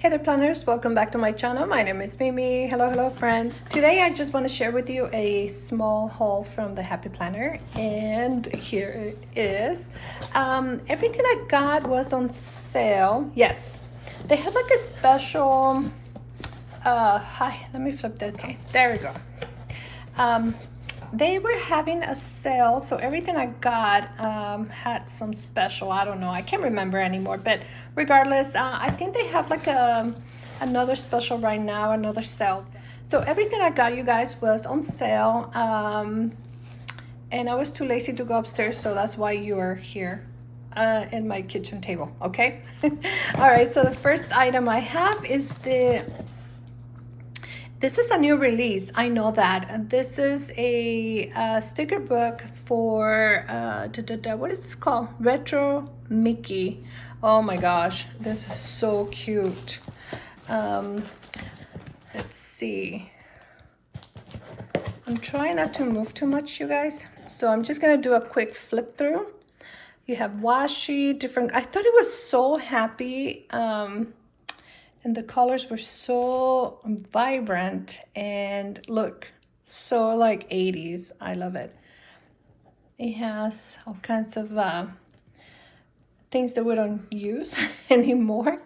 Hey there planners, welcome back to my channel. My name is Mimi. Hello friends. Today I just want to share with you a small haul from the Happy Planner, and here it is. Everything I got was on sale. Yes, they had like a special hi, let me flip this. Okay, there we go. They were having a sale, so everything I got had some special. I don't know, I can't remember anymore, but regardless, I think they have like another special right now, another sale. So everything I got, you guys, was on sale, and I was too lazy to go upstairs, so that's why you're here in my kitchen table. Okay. All right, so the first item I have is this is a new release. I know that. This is a sticker book for, what is this called? Retro Mickey. Oh my gosh, this is so cute. Let's see. I'm trying not to move too much, you guys. So I'm just gonna do a quick flip through. You have washi, different, I thought it was so happy. And the colors were so vibrant and look, so like 80s. I love it. It has all kinds of things that we don't use anymore.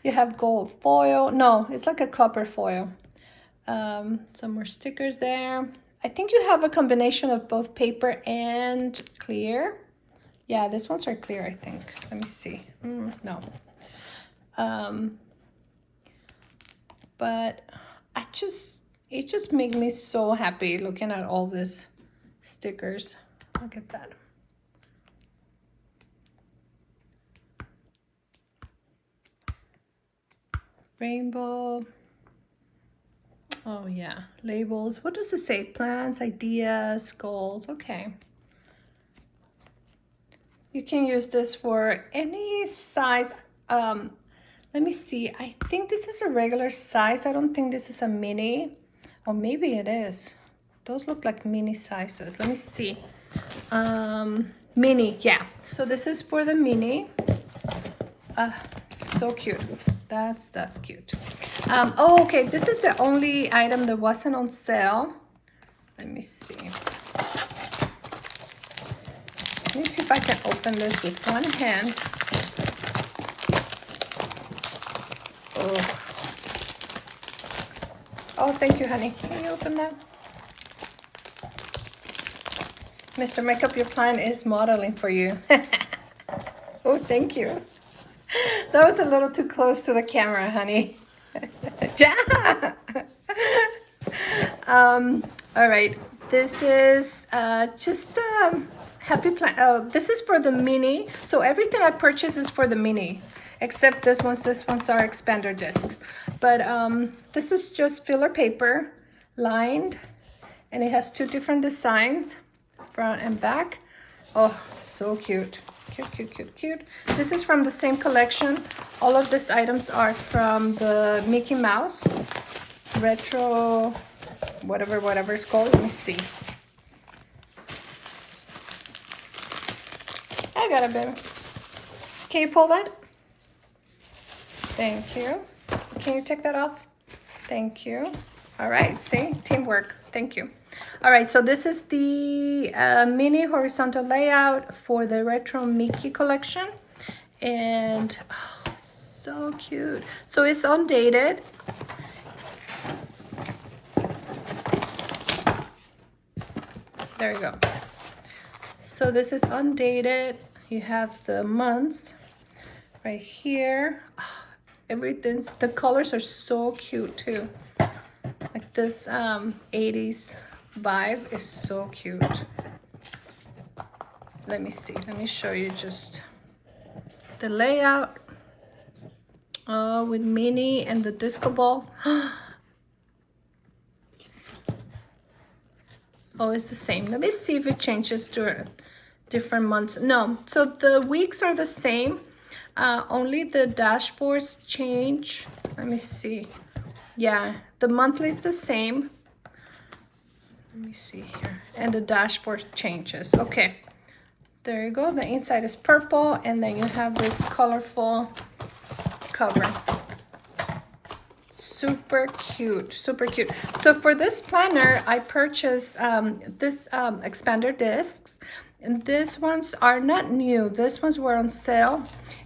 You have gold foil. No, it's like a copper foil. Some more stickers there. I think you have a combination of both paper and clear. Yeah, these ones are clear, I think. Let me see. No. But it just made me so happy looking at all these stickers. Look at that. Rainbow. Oh yeah, labels. What does it say? Plans, ideas, goals. Okay. You can use this for any size. Let me see. I think this is a regular size. I don't think this is a mini. Or maybe it is. Those look like mini sizes. Let me see. Mini, yeah. So this is for the mini. So cute. That's cute. Oh, okay. This is the only item that wasn't on sale. Let me see. Let me see if I can open this with one hand. Oh, thank you, honey. Can you open that? Mr. Makeup, your plan is modeling for you. Oh, thank you. That was a little too close to the camera, honey. Yeah. All right. This is just Happy Plan. This is for the mini. So everything I purchase is for the mini. Except this ones are expander discs. But this is just filler paper, lined, and it has two different designs, front and back. Oh, so cute. Cute. This is from the same collection. All of these items are from the Mickey Mouse retro, whatever it's called. Let me see. I got it, baby. Can you pull that? Thank you. Can you take that off? Thank you. All right, see, teamwork. Thank you. All right, so this is the mini horizontal layout for the Retro Mickey collection. And oh, so cute. So it's undated. There you go. So this is undated. You have the months right here. Oh, everything's, the colors are so cute too. Like this 80s vibe is so cute. Let me see. Let me show you just the layout. Oh, with Minnie and the disco ball. Oh, it's the same. Let me see if it changes to different months. No, so the weeks are the same. Only the dashboards change. Let me see. Yeah, the monthly is the same. Let me see here. And the dashboard changes. Okay, there you go. The inside is purple, and then you have this colorful cover. super cute, super cute. So for this planner, I purchased this expander discs, and these ones are not new. These ones were on sale,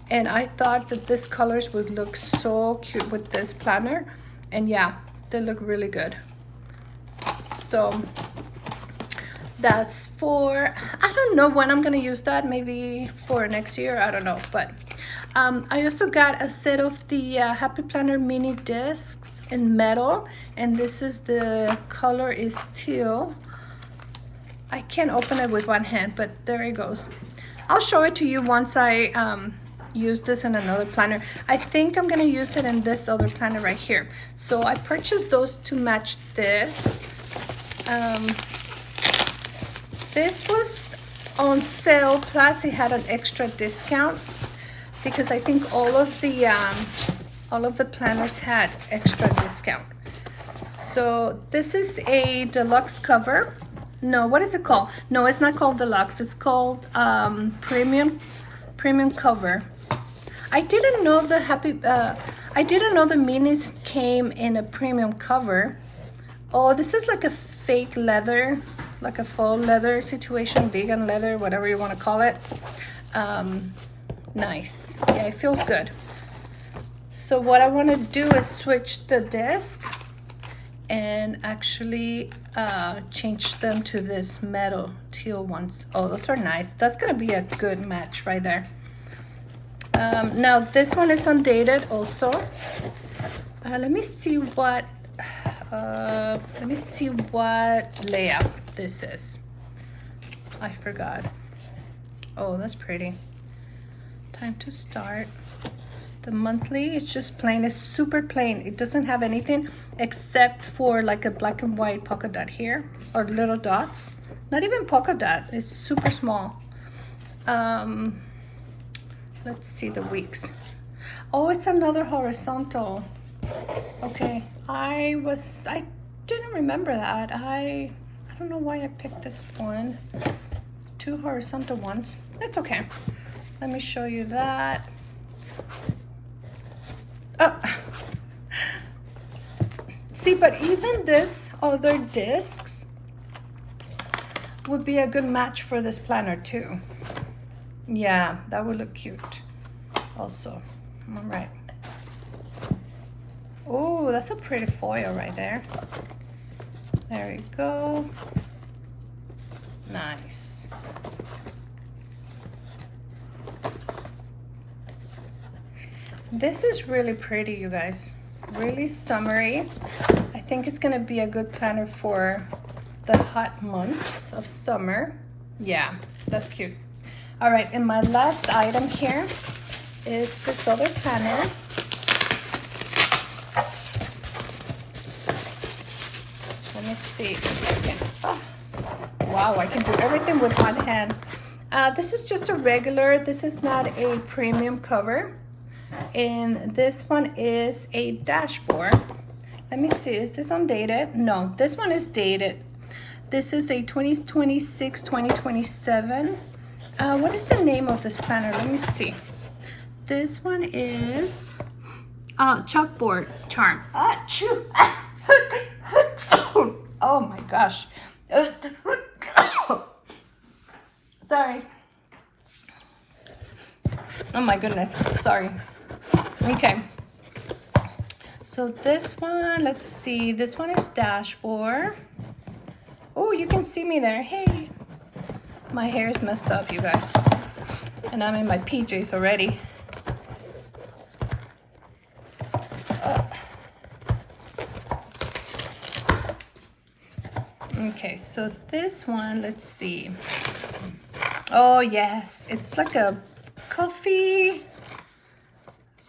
and I thought that these colors would look so cute with this planner, and yeah, they look really good. So that's for, I don't know when I'm gonna use that, maybe for next year, I don't know. But I also got a set of the Happy Planner mini discs in metal, and this is the color is teal. I can't open it with one hand, but there it goes. I'll show it to you once I use this in another planner. I think I'm gonna use it in this other planner right here. So I purchased those to match this. This was on sale, plus it had an extra discount, because I think all of the planners had extra discount. So this is a deluxe cover. No, what is it called? No, it's not called deluxe. It's called premium cover. I didn't know the I didn't know the minis came in a premium cover. Oh, this is like a fake leather, like a faux leather situation, vegan leather, whatever you want to call it. Nice. Yeah, it feels good. So what I want to do is switch the disc and actually change them to this metal teal ones. Oh, those are nice. That's gonna be a good match right there. Now this one is undated also. Let me see what layout this is. I forgot. Oh, that's pretty. Time to start. The monthly, it's just plain. It's super plain. It doesn't have anything except for like a black and white polka dot here, or little dots. Not even polka dot. It's super small. Let's see the weeks. Oh, it's another horizontal. Okay, I didn't remember that. I don't know why I picked this one. Two horizontal ones. That's okay. Let me show you that. Oh. See, but even this other discs would be a good match for this planner too. Yeah, that would look cute also. All right. Oh, that's a pretty foil right there. There we go. Nice. This is really pretty, you guys. Really summery. I think it's gonna be a good planner for the hot months of summer. Yeah, that's cute. All right, and my last item here is this other planner. Let me see if I can, oh, wow, I can do everything with one hand. This is just a regular, this is not a premium cover. And this one is a dashboard. Let me see, is this undated? No, this one is dated. This is a 2026, 2027. What is the name of this planner? Let me see. This one is Chalkboard Charm. Oh my gosh. Sorry. Oh my goodness, sorry. Okay. So this one, let's see. This one is dashboard. Oh, you can see me there. Hey. My hair is messed up, you guys. And I'm in my PJs already. Okay, so this one, let's see. Oh yes, it's like a coffee,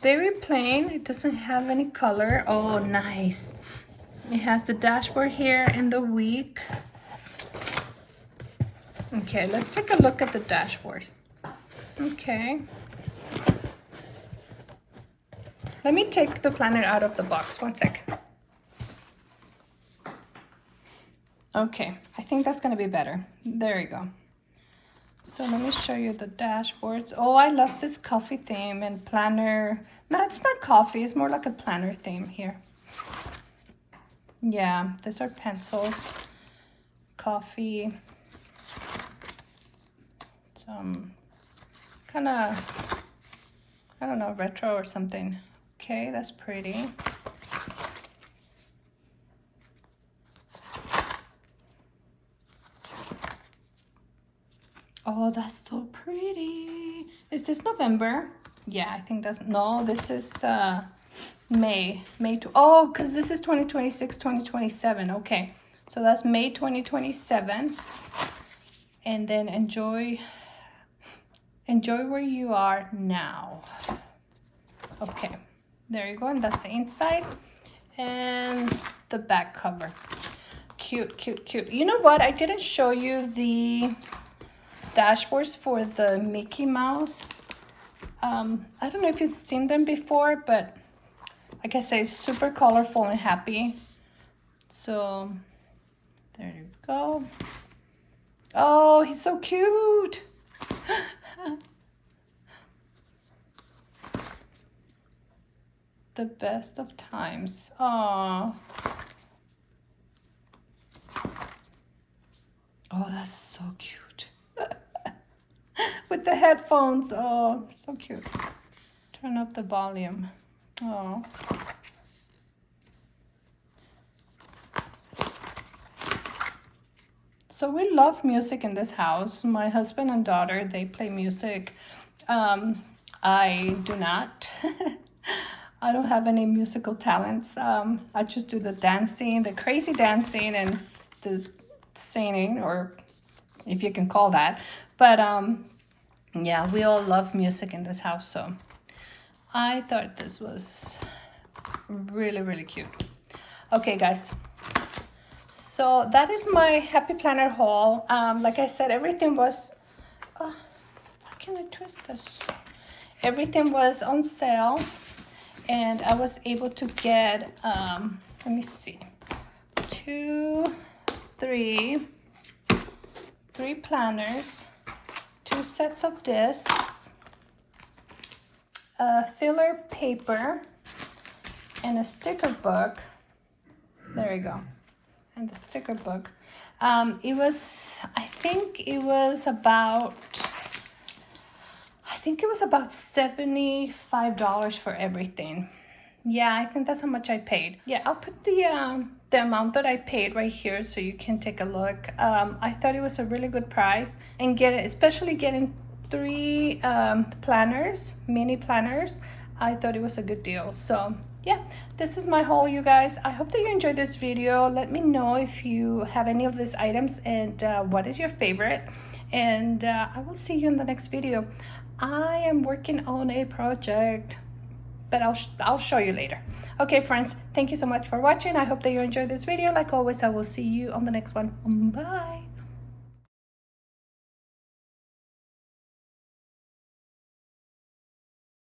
very plain. It doesn't have any color. Oh, nice. It has the dashboard here and the week. Okay, let's take a look at the dashboard. Okay. Let me take the planner out of the box. One second. Okay, I think that's gonna be better. There you go. So let me show you the dashboards. Oh, I love this coffee theme and planner. No, it's not coffee, it's more like a planner theme here. Yeah, these are pencils, coffee, some kind of, I don't know, retro or something. Okay, that's pretty. Oh, that's so pretty. Is this November? Yeah, I think that's, no, this is May. Oh, because this is 2026, 2027. Okay, so that's May 2027. And then enjoy where you are now. Okay, there you go. And that's the inside. And the back cover. Cute, cute, cute. You know what? I didn't show you the dashboards for the Mickey Mouse. I don't know if you've seen them before, but like I say, super colorful and happy. So there you go. Oh, he's so cute. The best of times. Oh. Oh, that's so cute. With the headphones. Oh, so cute. Turn up the volume. Oh. So we love music in this house. My husband and daughter, they play music. I do not. I don't have any musical talents. I just do the dancing, the crazy dancing, and the singing, or if you can call that. But yeah, we all love music in this house, so I thought this was really, really cute. Okay, guys. So that is my Happy Planner haul. Like I said, everything was, how can I twist this? Everything was on sale, and I was able to get, let me see, three planners, 2 sets of discs, filler paper, and a sticker book. There you go. And the sticker book. It was, I think it was about $75 for everything. Yeah, I think that's how much I paid. Yeah, I'll put the amount that I paid right here so you can take a look. I thought it was a really good price, and especially getting 3 planners, mini planners. I thought it was a good deal. So yeah, this is my haul, you guys. I hope that you enjoyed this video. Let me know if you have any of these items and what is your favorite. And I will see you in the next video. I am working on a project, but I'll show you later. Okay, friends, thank you so much for watching. I hope that you enjoyed this video. Like always, I will see you on the next one. Bye.